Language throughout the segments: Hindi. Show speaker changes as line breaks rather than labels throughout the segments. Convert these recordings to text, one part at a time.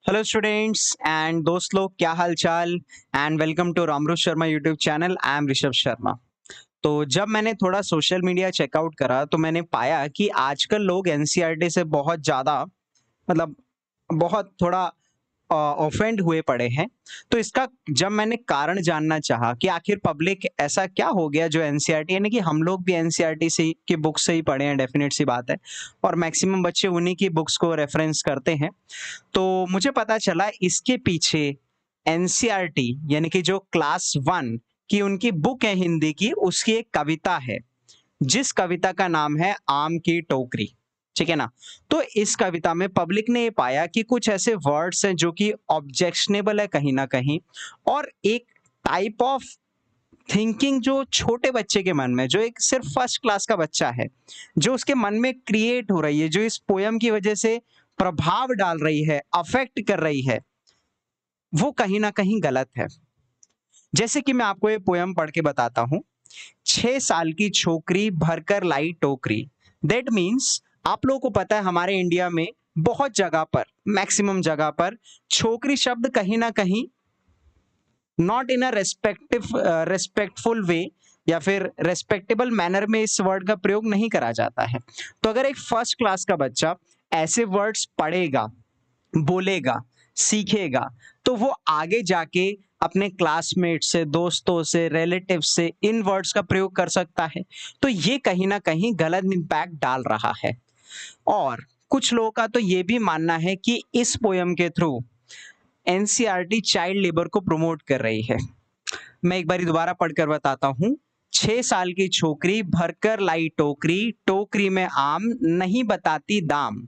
हेलो स्टूडेंट्स एंड दोस्त लोग, क्या हाल चाल। एंड वेलकम टू रामरुच Sharma YouTube channel. I am Rishabh Sharma. तो जब मैंने थोड़ा सोशल मीडिया चेकआउट करा तो मैंने पाया कि आजकल लोग एनसीईआरटी से बहुत ज़्यादा मतलब बहुत थोड़ा ऑफेंड हुए पड़े हैं। तो इसका जब मैंने कारण जानना चाहा कि आखिर पब्लिक ऐसा क्या हो गया जो एनसीईआरटी, यानी कि हम लोग भी एनसीईआरटी से की बुक से ही पढ़े हैं, डेफिनेट सी बात है, और मैक्सिमम बच्चे उन्हीं की बुक्स को रेफरेंस करते हैं। तो मुझे पता चला इसके पीछे एनसीईआरटी यानी कि जो क्लास वन की उनकी बुक है हिंदी की, उसकी एक कविता है जिस कविता का नाम है आम की टोकरी। ठीक है ना। तो इस कविता में पब्लिक ने ये पाया कि कुछ ऐसे वर्ड्स हैं जो कि ऑब्जेक्शनेबल है कहीं ना कहीं, और एक टाइप ऑफ थिंकिंग जो छोटे बच्चे के मन में, जो एक सिर्फ फर्स्ट क्लास का बच्चा है, जो उसके मन में क्रिएट हो रही है, जो इस पोयम की वजह से प्रभाव डाल रही है, अफेक्ट कर रही है, वो कहीं ना कहीं गलत है। जैसे कि मैं आपको ये पोयम पढ़ के बताता हूं। 6 साल की छोकरी भरकर लाई टोकरी। दैट मीन्स आप लोगों को पता है हमारे इंडिया में बहुत जगह पर, मैक्सिमम जगह पर छोकरी शब्द कहीं ना कहीं नॉट इन अ रेस्पेक्टफुल वे या फिर रेस्पेक्टेबल मैनर में इस वर्ड का प्रयोग नहीं करा जाता है। तो अगर एक फर्स्ट क्लास का बच्चा ऐसे वर्ड्स पढ़ेगा, बोलेगा, सीखेगा, तो वो आगे जाके अपने क्लासमेट से, दोस्तों से, रिलेटिव से इन वर्ड्स का प्रयोग कर सकता है। तो ये कहीं ना कहीं गलत इम्पैक्ट डाल रहा है। और कुछ लोगों का तो ये भी मानना है कि इस पोयम के थ्रू एनसीईआरटी चाइल्ड लेबर को प्रमोट कर रही है। मैं एक बार दोबारा पढ़कर बताता हूँ। 6 साल की छोकरी भरकर लाई टोकरी, टोकरी में आम नहीं बताती दाम,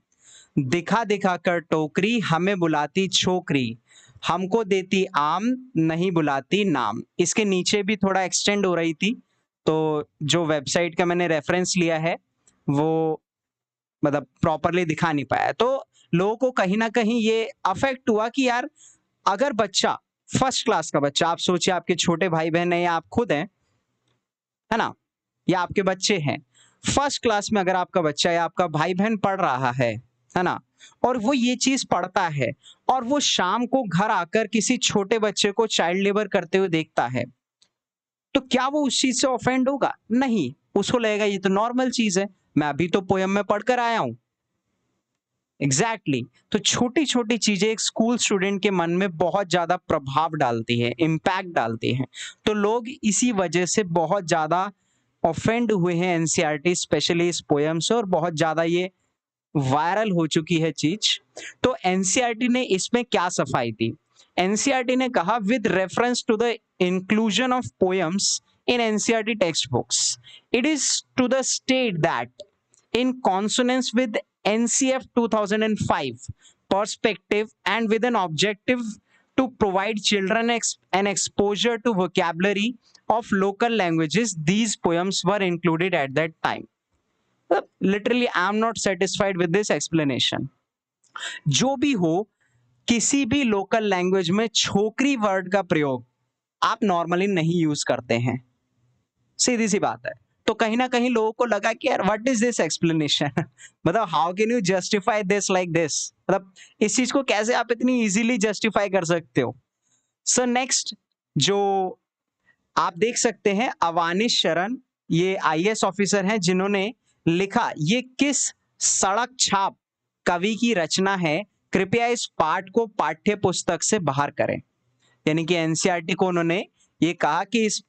दिखा दिखा कर टोकरी हमें बुलाती छोकरी, हमको देती आम नहीं बुलाती नाम। इसके नीचे भी थोड़ा एक्सटेंड हो रही थी, तो जो वेबसाइट का मैंने रेफरेंस लिया है वो प्रॉपरली दिखा नहीं पाया। तो लोगों को कहीं ना कहीं ये अफेक्ट हुआ कि यार, अगर बच्चा, फर्स्ट क्लास का बच्चा, आप सोचिए आपके छोटे भाई बहन है या आप खुद हैं, है ना, या आपके बच्चे हैं, फर्स्ट क्लास में अगर आपका बच्चा या आपका भाई बहन पढ़ रहा है ना, और वो ये चीज पढ़ता है और वो शाम को घर आकर किसी छोटे बच्चे को चाइल्ड लेबर करते हुए देखता है, तो क्या वो उस चीज से ऑफेंड होगा? नहीं, उसको लगेगा ये तो नॉर्मल चीज है, मैं अभी तो पोयम में पढ़कर आया हूं। Exactly exactly। तो छोटी छोटी चीजें एक स्कूल स्टूडेंट के मन में बहुत ज्यादा प्रभाव डालती है, इम्पैक्ट डालती हैं। तो लोग इसी वजह से बहुत ज्यादा ऑफेंड हुए हैं एनसीईआरटी, स्पेशली इस पोयम से, और बहुत ज्यादा ये वायरल हो चुकी है चीज। तो एनसीईआरटी ने इसमें क्या सफाई दी? एनसीईआरटी ने कहा, with reference to the inclusion of poems in NCERT text books, it is to the state that in consonance with NCF 2005 perspective and with an objective to provide children an exposure to vocabulary of local languages, these poems were included at that time. Literally, I am not satisfied with this explanation. जो भी हो, किसी भी लोकल लैंग्वेज में छोकरी वर्ड का प्रयोग आप नॉर्मली नहीं यूज करते हैं, सीधी सी बात है। तो कहीं ना कहीं लोगों को लगा कि यार, what is this explanation how can you justify this like this, इस चीज को कैसे आप इतनी इजीली जस्टिफाई कर सकते हो। सो नेक्स्ट, जो आप देख सकते हैं, अवानिश शरण, ये आईएएस ऑफिसर हैं जिन्होंने लिखा, ये किस सड़क छाप कवि की रचना है, कृपया इस पाठ को पाठ्य पुस्तक से बाहर करें। यानी कि एनसीईआरटी को उन्होंने ये कहा कि इस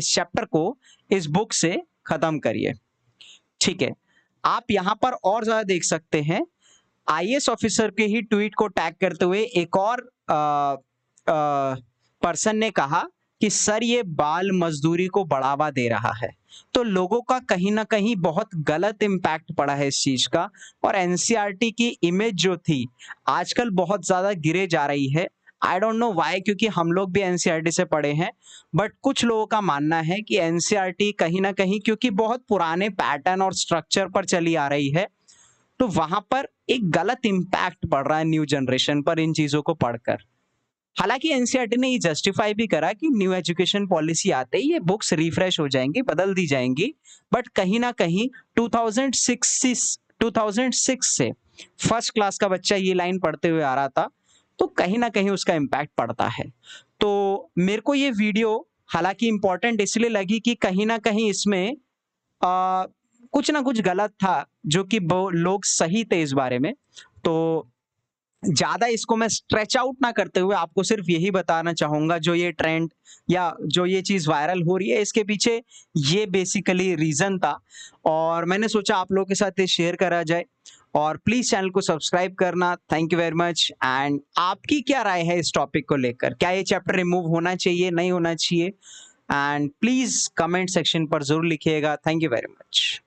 चैप्टर को इस बुक से खत्म करिए। ठीक है। आप यहां पर और ज्यादा देख सकते हैं, आईएएस ऑफिसर के ही ट्वीट को टैग करते हुए एक और पर्सन ने कहा कि सर, ये बाल मजदूरी को बढ़ावा दे रहा है। तो लोगों का कहीं ना कहीं बहुत गलत इंपैक्ट पड़ा है इस चीज का, और एनसीईआरटी की इमेज जो थी आजकल बहुत ज्यादा गिरे जा रही है। आई डोंट नो व्हाई, क्योंकि हम लोग भी एनसीईआरटी से पढ़े हैं, बट कुछ लोगों का मानना है कि एनसीईआरटी कहीं ना कहीं क्योंकि बहुत पुराने पैटर्न और स्ट्रक्चर पर चली आ रही है, तो वहां पर एक गलत इंपैक्ट पड़ रहा है न्यू जनरेशन पर इन चीजों को पढ़कर। हालांकि एनसीईआरटी ने ये जस्टिफाई भी करा कि न्यू एजुकेशन पॉलिसी आते ही ये बुक्स रिफ्रेश हो जाएंगी, बदल दी जाएंगी, बट कहीं ना कहीं 2006 से फर्स्ट क्लास का बच्चा ये लाइन पढ़ते हुए आ रहा था तो कहीं ना कहीं उसका इम्पैक्ट पड़ता है। तो मेरे को ये वीडियो हालांकि इम्पोर्टेंट इसलिए लगी कि कहीं ना कहीं इसमें आ, कुछ ना कुछ गलत था, जो कि लोग सही थे इस बारे में। तो ज्यादा इसको मैं स्ट्रेच आउट ना करते हुए आपको सिर्फ यही बताना चाहूंगा, जो ये ट्रेंड या जो ये चीज वायरल हो रही है इसके पीछे ये बेसिकली रीजन था, और मैंने सोचा आप लोगों के साथ ये शेयर करा जाए। और प्लीज चैनल को सब्सक्राइब करना। Thank you very much. And आपकी क्या राय है इस टॉपिक को लेकर, क्या ये चैप्टर रिमूव होना चाहिए, नहीं होना चाहिए? एंड प्लीज कमेंट सेक्शन पर जरूर लिखिएगा। Thank you very much.